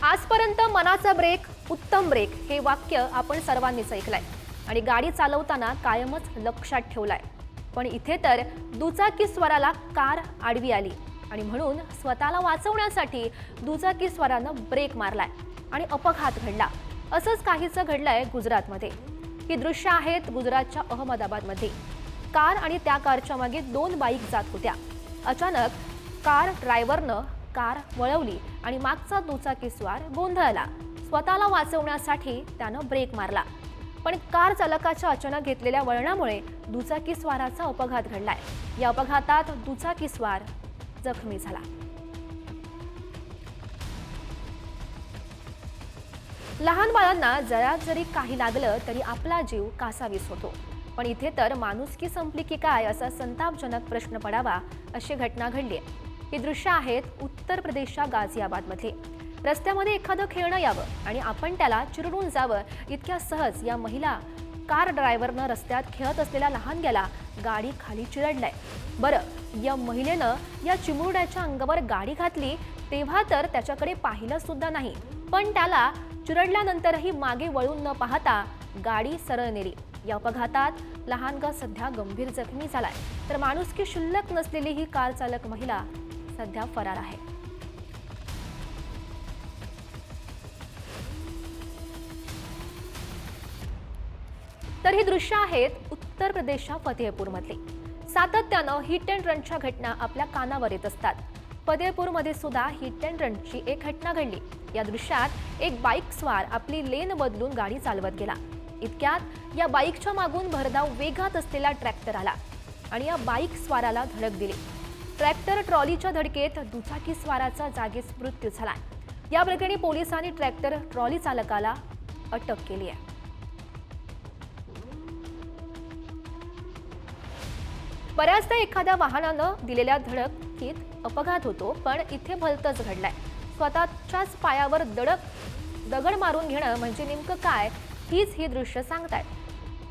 आजपर्यंत मनाचा ब्रेक उत्तम ब्रेक हे वाक्य आपण सर्वांनीच ऐकलंय आणि गाडी चालवताना कायमच लक्षात ठेवलंय. पण इथे तर दुचाकी स्वराला कार आडवी आली आणि म्हणून स्वतःला वाचवण्यासाठी दुचाकी स्वरानं ब्रेक मारलाय आणि अपघात घडला. असंच काहीसं घडलंय गुजरातमध्ये. ही दृश्य आहेत गुजरातच्या अहमदाबादमध्ये. कार आणि त्या कारच्या मागे दोन बाईक जात होत्या. अचानक कार ड्रायव्हरनं कार वळवली आणि मागचा दुचाकीस्वार गोंधळला. स्वतःला वाचवण्यासाठी त्यानं ब्रेक मारला, पण कार चालकाच्या अचानक घेतलेल्या वळणामुळे दुचाकीस्वाराचा अपघात घडलाय. या अपघातात दुचाकीस्वार जखमी झाला. लहान बाळांना जरा जरी काही लागलं तरी आपला जीव कासावीस होतो, पण इथे तर माणुसकी संपली की काय असा संतापजनक प्रश्न पडावा अशी घटना घडली आहे. ही दृश्य आहेत उत्तर प्रदेशच्या गाझियाबादमध्ये. रस्त्यामध्ये एखादं खेळणं यावं आणि आपण त्याला चिरडून जावं इतक्या सहज या महिला कार ड्रायव्हरनं रस्त्यात खेळत असलेल्या लहानग्याला गाडी खाली चिरडलाय. बरं, या महिलेनं या चिमुरड्याच्या अंगावर गाडी घातली तेव्हा तर त्याच्याकडे पाहिलं सुद्धा नाही, पण त्याला चिरडल्यानंतरही मागे वळून न पाहता गाडी सरळ नेली. या अपघातात लहानगा सध्या गंभीर जखमी झालाय, तर माणुसकी शुल्लक नसलेली ही कार चालक महिला सध्या फरार आहे. तर ही दृश्य आहेत उत्तर प्रदेशच्या फतेहपूरमधली. सातत्यानं हिट अँड रनच्या घटना आपल्या कानावर येत असतात. फतेहपूरमध्ये सुद्धा हिट अँड रनची एक घटना घडली. या दृश्यात एक बाईक स्वार आपली लेन बदलून गाडी चालवत गेला. इतक्यात या बाईकच्या मागून भरधाव वेगात असलेला ट्रॅक्टर आला आणि या बाईक स्वाराला धडक दिली. ट्रॅक्टर ट्रॉलीच्या धडकेत दुचाकी स्वाराचा जागीच मृत्यू झाला. या प्रकरणी पोलिसांनी ट्रॅक्टर ट्रॉली चालकाला अटक केली आहे. बऱ्याचदा एखाद्या वाहनानं दिलेल्या धडकीत अपघात होतो, पण इथे भलतंच घडलाय. स्वतःच्याच पायावर दगड मारून घेणं म्हणजे नेमकं काय हीच ही दृश्य सांगतायत.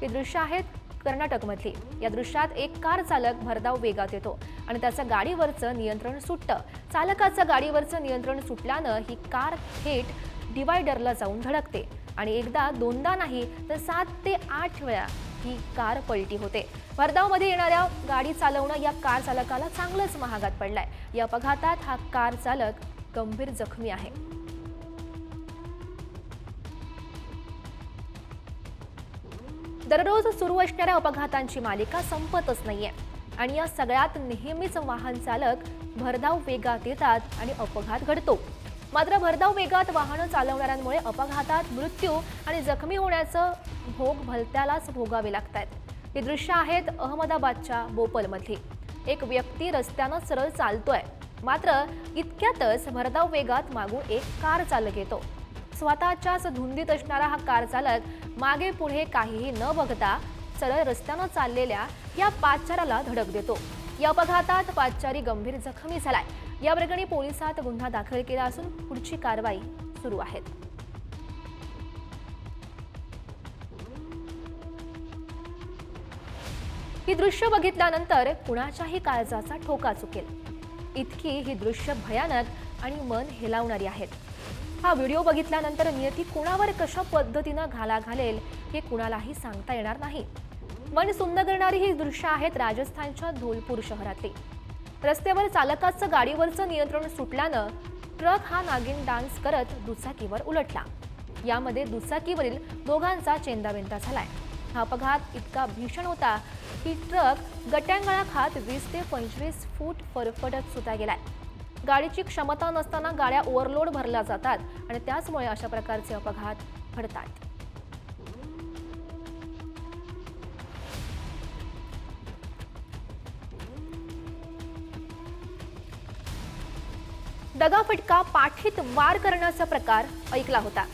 ही दृश्य आहेत कर्नाटकमधली. या दृश्यात एक कार चालक भरधाव वेगात येतो आणि त्याचं गाडीवरचं नियंत्रण सुटतं. चालकाचं गाडीवरचं नियंत्रण सुटल्यानं ही कार थेट डिवायडरला जाऊन धडकते आणि एकदा दोनदा नाही तर 7 ते 8 वेळा ही कार पलटी होते. भरधावमध्ये येणाऱ्या गाडी चालवणं या कार चालकाला चांगलंच महागात पडलाय. या अपघातात हा कार चालक गंभीर जखमी आहे. दररोज सुरू असणाऱ्या अपघातांची मालिका संपतच नाहीये आणि या सगळ्यात नेहमीच वाहन चालक भरधाव वेगात येतात आणि अपघात घडतो. मात्र भरधाव वेगात वाहन चालवणाऱ्यांमुळे अपघातात मृत्यू आणि जखमी होण्याचं भोग भलत्यालाच भोगावे लागतात. ही दृश्य आहेत अहमदाबादच्या बोपलमधली. एक व्यक्ती रस्त्यानं सरळ चालतोय, मात्र इतक्यातच भरधाव वेगात मागून एक कार चालक येतो. स्वतःच्याच धुंदीत असणारा हा कार चालक मागे पुढे काहीही न बघता सरळ रस्त्यानं चाललेल्या या पादचाऱ्याला धडक देतो. या अपघातात पादचारी गंभीर जखमी झालाय. या प्रकरणी पोलिसात गुन्हा दाखल केला असून पुढची कारवाई सुरू आहे. ही दृश्य बघितल्यानंतर कुणाच्याही काळजाचा ठोका चुकेल इतकी ही दृश्य भयानक आणि मन हेलावणारी आहेत. हा व्हिडिओ बघितल्यानंतर नियती कुणावर कशा पद्धतीनं घाला घालेल हे कुणालाही सांगता येणार नाही. मन सुंद करणारी ही दृश्य आहेत राजस्थानच्या धौलपूर शहरातली. रस्त्यावर चालकाचं गाडीवरचं नियंत्रण सुटल्यानं ट्रक हा नागिन डान्स करत दुचाकीवर उलटला. यामध्ये दुचाकीवरील दोघांचा चेंदावेंदा झालाय. हा अपघात इतका भीषण होता की ट्रक गट्यांगळा खात 20 ते 25 फूट फरफटत सुद्धा गेलाय. गाडीची क्षमता नसताना गाड्या ओव्हरलोड भरल्या जातात आणि त्याचमुळे अशा प्रकारचे अपघात घडतात. दगाफटका पाठीत वार करण्याचा प्रकार ऐकला होता,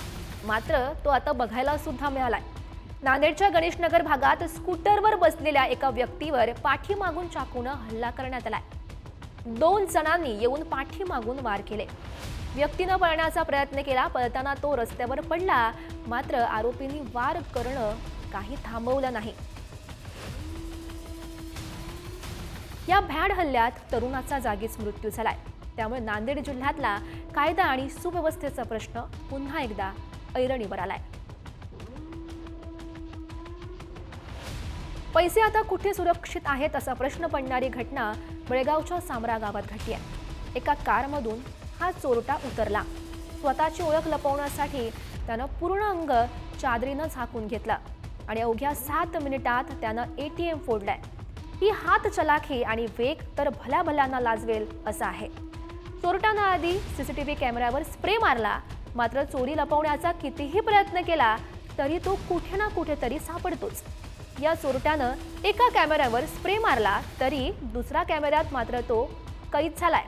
मात्र तो आता बघायला सुद्धा मिळालाय. नांदेडच्या गणेशनगर भागात स्कूटरवर बसलेल्या एका व्यक्तीवर पाठीमागून चाकूनं हल्ला करण्यात आलाय. 2 जणांनी येऊन पाठीमागून वार केले. व्यक्तीनं पळण्याचा प्रयत्न केला. पळताना तो रस्त्यावर पडला, मात्र आरोपींनी वार करणं काही थांबवलं नाही. या भ्याड हल्ल्यात तरुणाचा जागीच मृत्यू झालाय. त्यामुळे नांदेड जिल्ह्यातला कायदा आणि सुव्यवस्थेचा प्रश्न पुन्हा एकदा ऐरणीवर आलाय. पैसे आता कुठे सुरक्षित आहेत असा प्रश्न पडणारी घटना बेळगावच्या सामरा गावात घडली आहे. एका कारमधून हा चोरटा उतरला. स्वतःची ओळख लपवण्यासाठी त्यानं पूर्ण अंग चादरीनं झाकून घेतलं आणि अवघ्या 7 मिनिटात त्यानं ATM फोडलाय. ही हात चलाखी आणि वेग तर भल्याभल्यांना लाजवेल असा आहे. चोरट्यानं आधी CCTV कॅमेऱ्यावर स्प्रे मारला, मात्र चोरी लपवण्याचा कितीही प्रयत्न केला तरी तो कुठे ना कुठेतरी सापडतोच. या चोरट्यानं एका कॅमेऱ्यावर स्प्रे मारला तरी दुसऱ्या कॅमेऱ्यात मात्र तो कैद झालाय.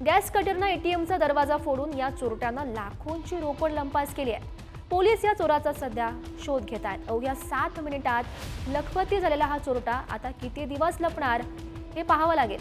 गॅस कटरनं ATMचा दरवाजा फोडून या चोरट्यानं लाखोंची रोकड लंपास केली आहे. पोलीस या चोराचा सध्या शोध घेत आहेत. अवघ्या 7 मिनिटात लखपती झालेला हा चोरटा आता किती दिवस लपणार हे पाहावं लागेल.